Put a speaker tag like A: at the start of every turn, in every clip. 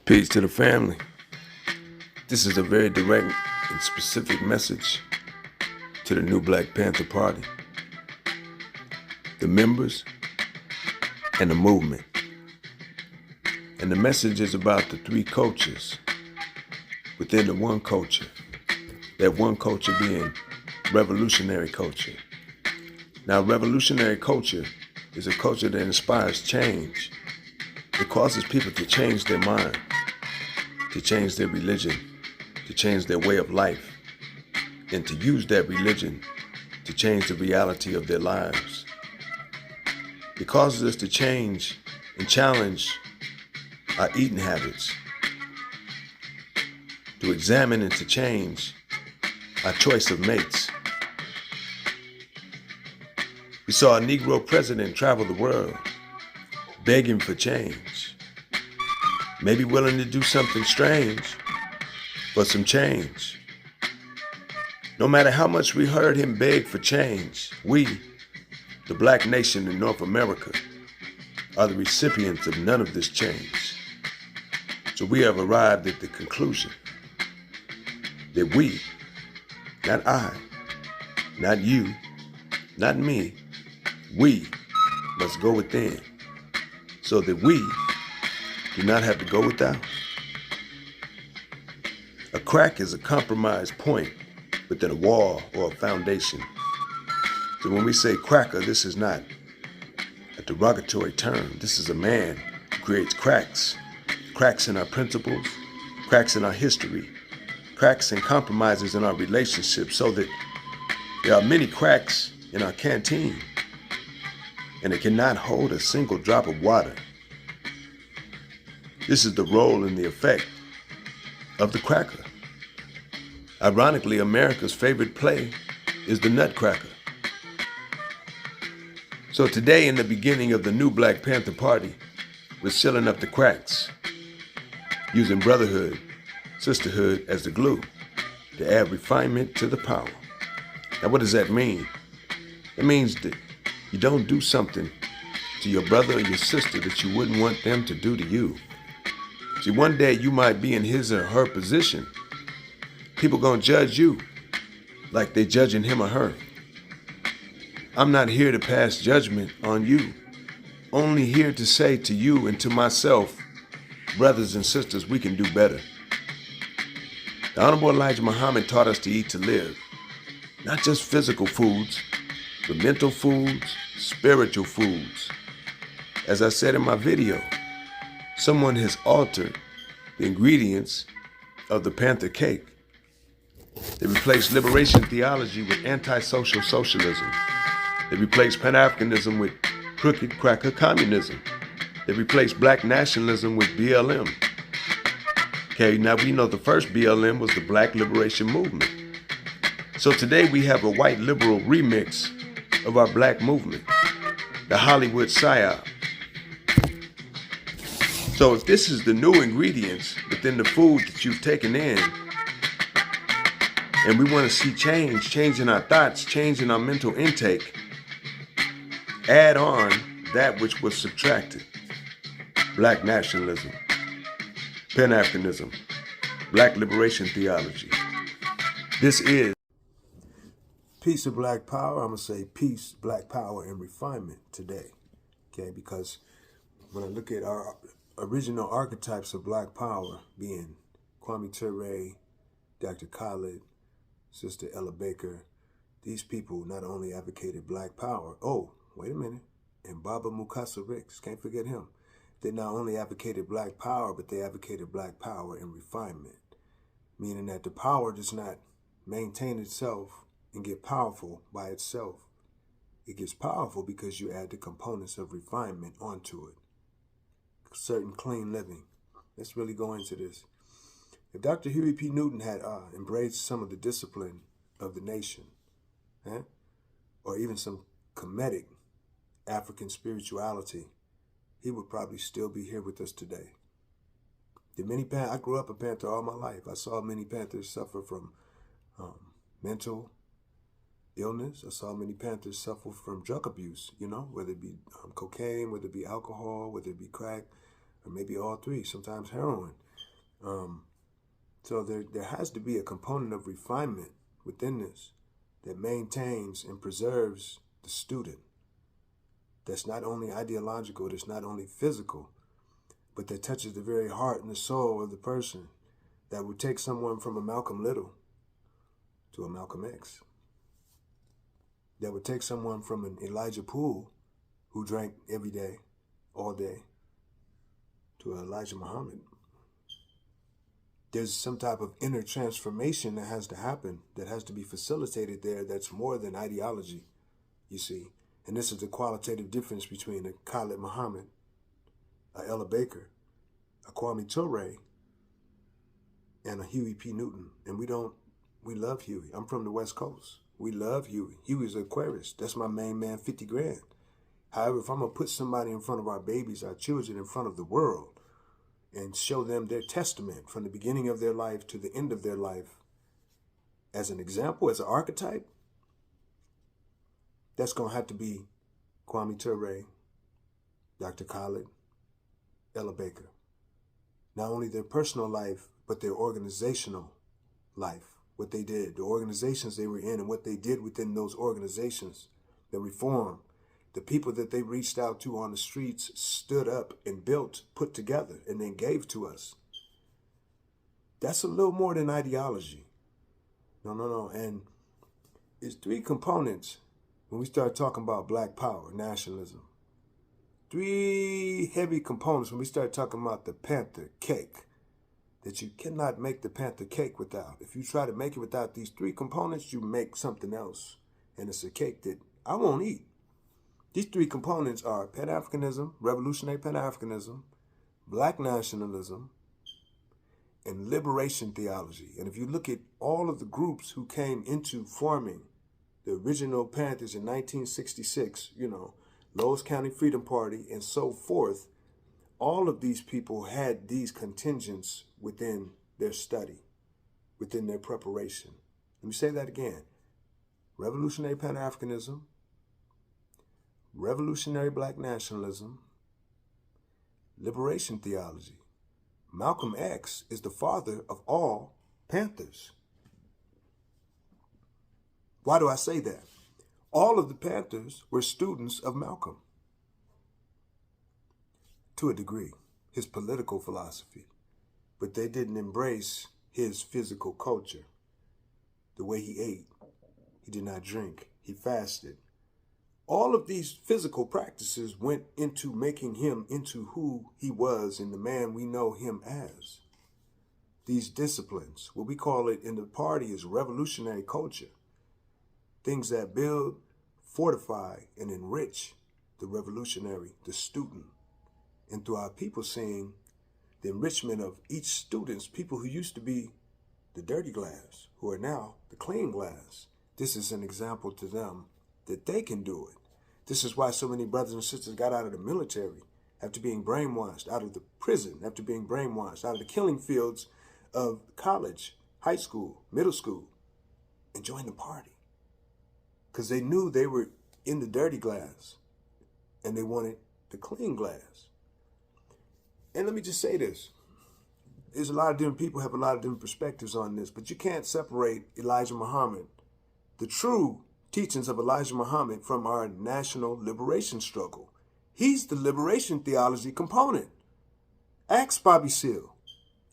A: Peace to the family. This is a very direct and specific message to the new Black Panther Party, the members, and the movement. And the message is about the three cultures within the one culture, that one culture being revolutionary culture. Now, revolutionary culture is a culture that inspires change. It causes people to change their mind, to change their religion, to change their way of life, and to use that religion to change the reality of their lives. It causes us to change and challenge our eating habits, to examine and to change our choice of mates. We saw a Negro president travel the world, begging for change, maybe willing to do something strange, but some change. No matter how much we heard him beg for change, we, the Black nation in North America, are the recipients of none of this change. So we have arrived at the conclusion that we, not I, not you, not me, we must go within so that we do not have to go without. A crack is a compromise point within a wall or a foundation. So when we say cracker, this is not a derogatory term. This is a man who creates cracks. Cracks in our principles, cracks in our history, cracks and compromises in our relationships, so that there are many cracks in our canteen, and it cannot hold a single drop of water. This is the role and the effect of the cracker. Ironically, America's favorite play is the Nutcracker. So today, in the beginning of the new Black Panther Party, we're sealing up the cracks, using brotherhood, sisterhood as the glue to add refinement to the power. Now, what does that mean? It means that you don't do something to your brother or your sister that you wouldn't want them to do to you. See, one day you might be in his or her position. People gonna judge you like they judging him or her. I'm not here to pass judgment on you, only here to say to you and to myself, brothers and sisters, we can do better. The Honorable Elijah Muhammad taught us to eat to live, not just physical foods, but mental foods, spiritual foods. As I said in my video, someone has altered the ingredients of the Panther cake. They replaced liberation theology with anti-social socialism. They replaced Pan-Africanism with crooked cracker communism. They replaced black nationalism with BLM. Okay, now we know the first BLM was the Black Liberation Movement. So today we have a white liberal remix of our black movement, the Hollywood psyop. So if this is the new ingredients within the food that you've taken in, and we want to see change in our thoughts, change in our mental intake, add on that which was subtracted. Black nationalism, Pan-Africanism, Black liberation theology. This is peace of Black power. I'm going to say peace, Black power, and refinement today. Okay, because when I look at our original archetypes of Black power, being Kwame Ture, Dr. Khaled, Sister Ella Baker, these people not only advocated Black power, oh, wait a minute, and Baba Mukasa Ricks, can't forget him. They not only advocated Black power, but they advocated Black power and refinement, meaning that the power does not maintain itself and get powerful by itself. It gets powerful because you add the components of refinement onto it. Certain clean living. Let's really go into this. If Dr. Huey P. Newton had embraced some of the discipline of the nation, or even some comedic African spirituality, he would probably still be here with us today. I grew up a Panther all my life. I saw many Panthers suffer from mental illness. I saw many Panthers suffer from drug abuse, whether it be cocaine, whether it be alcohol, whether it be crack, or maybe all three, sometimes heroin. So there has to be a component of refinement within this that maintains and preserves the student. That's not only ideological, that's not only physical, but that touches the very heart and the soul of the person. That would take someone from a Malcolm Little to a Malcolm X. That would take someone from an Elijah Poole, who drank every day, all day, to Elijah Muhammad. There's some type of inner transformation that has to happen, that has to be facilitated there, that's more than ideology, you see. And this is the qualitative difference between a Khalid Muhammad, a Ella Baker, a Kwame Ture, and a Huey P. Newton. And we love Huey. I'm from the West Coast. We love Huey. Huey's an Aquarius. That's my main man, 50 grand. However, if I'm going to put somebody in front of our babies, our children, in front of the world, and show them their testament from the beginning of their life to the end of their life as an example, as an archetype, that's going to have to be Kwame Ture, Dr. Khalid, Ella Baker. Not only their personal life, but their organizational life, what they did, the organizations they were in and what they did within those organizations, the reform, the people that they reached out to on the streets, stood up and built, put together, and then gave to us. That's a little more than ideology. No. And it's three components when we start talking about black power, nationalism. Three heavy components when we start talking about the Panther cake that you cannot make the Panther cake without. If you try to make it without these three components, you make something else. And it's a cake that I won't eat. These three components are Pan-Africanism, revolutionary Pan-Africanism, black nationalism, and liberation theology. And if you look at all of the groups who came into forming the original Panthers in 1966, Lowe's County Freedom Party and so forth, all of these people had these contingents within their study, within their preparation. Let me say that again. Revolutionary Pan-Africanism, revolutionary black nationalism, liberation theology. Malcolm X is the father of all Panthers. Why do I say that? All of the Panthers were students of Malcolm, to a degree, his political philosophy, but they didn't embrace his physical culture, the way he ate. He did not drink. He fasted. All of these physical practices went into making him into who he was and the man we know him as. These disciplines, what we call it in the party is revolutionary culture. Things that build, fortify, and enrich the revolutionary, the student. And through our people seeing the enrichment of each student's people who used to be the dirty glass, who are now the clean glass. This is an example to them that they can do it. This is why so many brothers and sisters got out of the military after being brainwashed, out of the prison after being brainwashed, out of the killing fields of college, high school, middle school, and joined the party. Because they knew they were in the dirty glass and they wanted the clean glass. And let me just say this. There's a lot of different people have a lot of different perspectives on this, but you can't separate Elijah Muhammad, the true teachings of Elijah Muhammad, from our national liberation struggle. He's the liberation theology component. Ask Bobby Seale.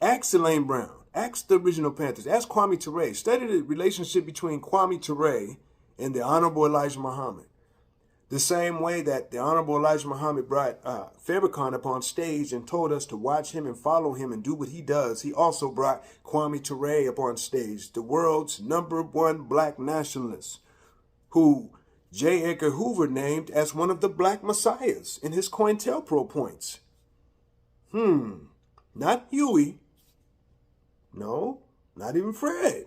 A: Ask Elaine Brown. Ask the original Panthers. Ask Kwame Ture. Study the relationship between Kwame Ture and the Honorable Elijah Muhammad. The same way that the Honorable Elijah Muhammad brought Farrakhan up on stage and told us to watch him and follow him and do what he does, he also brought Kwame Ture up on stage, the world's #1 black nationalist, who J. Edgar Hoover named as one of the black messiahs in his COINTELPRO points. Not Huey. No, not even Fred.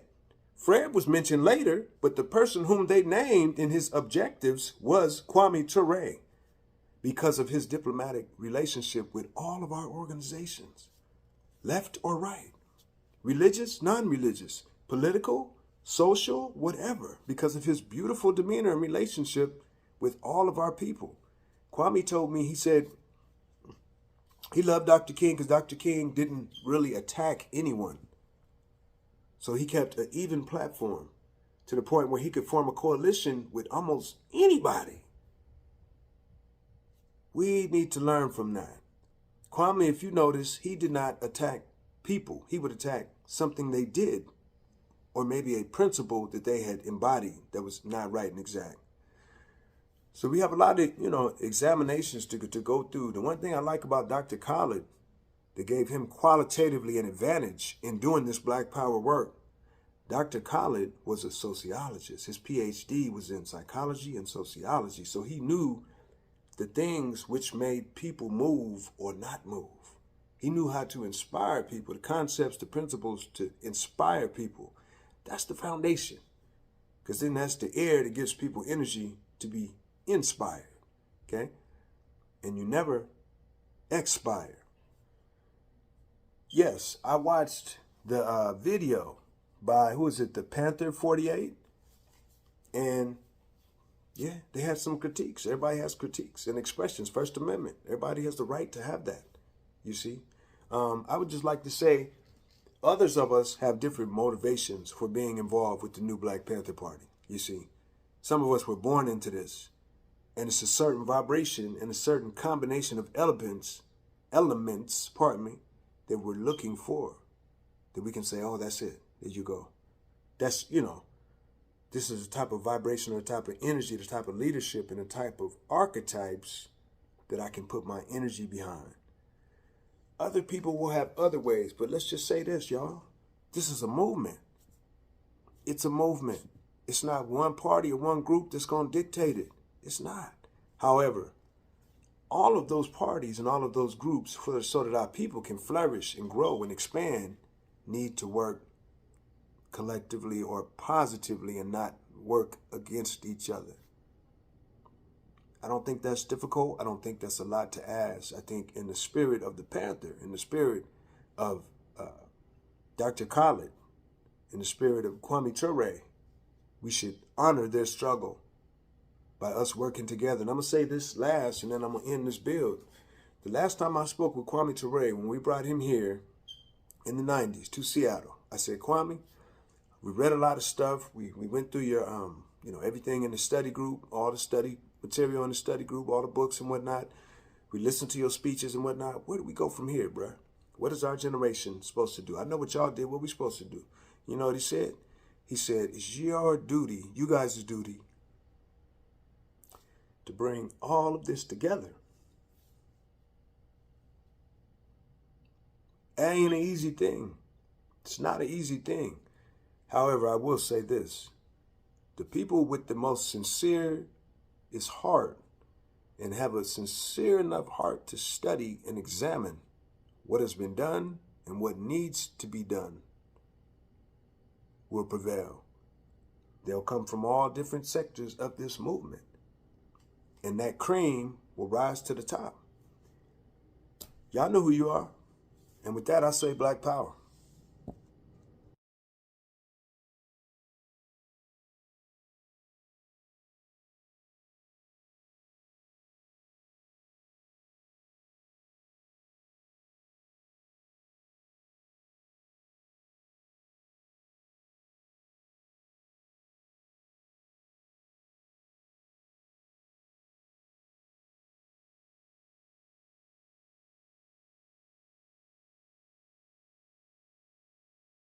A: Fred was mentioned later, but the person whom they named in his objectives was Kwame Ture because of his diplomatic relationship with all of our organizations, left or right, religious, non-religious, political, social, whatever, because of his beautiful demeanor and relationship with all of our people. Kwame told me, he said, He loved Dr. King because Dr. King didn't really attack anyone. So he kept an even platform to the point where he could form a coalition with almost anybody. We need to learn from that. Kwame, if you notice, he did not attack people. He would attack something they did, or maybe a principle that they had embodied that was not right and exact. So we have a lot of, examinations to go through. The one thing I like about Dr. Khaled that gave him qualitatively an advantage in doing this Black Power work, Dr. Khaled was a sociologist. His PhD was in psychology and sociology. So he knew the things which made people move or not move. He knew how to inspire people, the concepts, the principles to inspire people. That's the foundation. Because then that's the air that gives people energy to be inspired. Okay? And you never expire. Yes, I watched the video by, the Panther 48? And yeah, they had some critiques. Everybody has critiques and expressions. First Amendment. Everybody has the right to have that, you see. I would just like to say others of us have different motivations for being involved with the new Black Panther Party, you see. Some of us were born into this. And it's a certain vibration and a certain combination of elements, that we're looking for. That we can say, oh, that's it. There you go. That's, this is the type of vibration or the type of energy, the type of leadership, and the type of archetypes that I can put my energy behind. Other people will have other ways, but let's just say this, y'all. This is a movement. It's a movement. It's not one party or one group that's going to dictate it. It's not. However, all of those parties and all of those groups, so that our people can flourish and grow and expand, need to work collectively or positively and not work against each other. I don't think that's difficult. I don't think that's a lot to ask. I think in the spirit of the Panther, in the spirit of Dr. Khaled, in the spirit of Kwame Ture, we should honor their struggle by us working together. And I'm going to say this last, and then I'm going to end this build. The last time I spoke with Kwame Ture, when we brought him here in the 90s to Seattle, I said, Kwame, we read a lot of stuff. We went through your, everything in the study group, all the study material in the study group, all the books and whatnot. We listened to your speeches and whatnot. Where do we go from here, bruh? What is our generation supposed to do? I know what y'all did. What we supposed to do? You know what he said? He said, it's your duty, you guys' duty, to bring all of this together. That ain't an easy thing. It's not an easy thing. However, I will say this. The people with the most sincerest heart and have a sincere enough heart to study and examine what has been done and what needs to be done will prevail. They'll come from all different sectors of this movement. And that cream will rise to the top. Y'all know who you are. And with that, I say Black Power.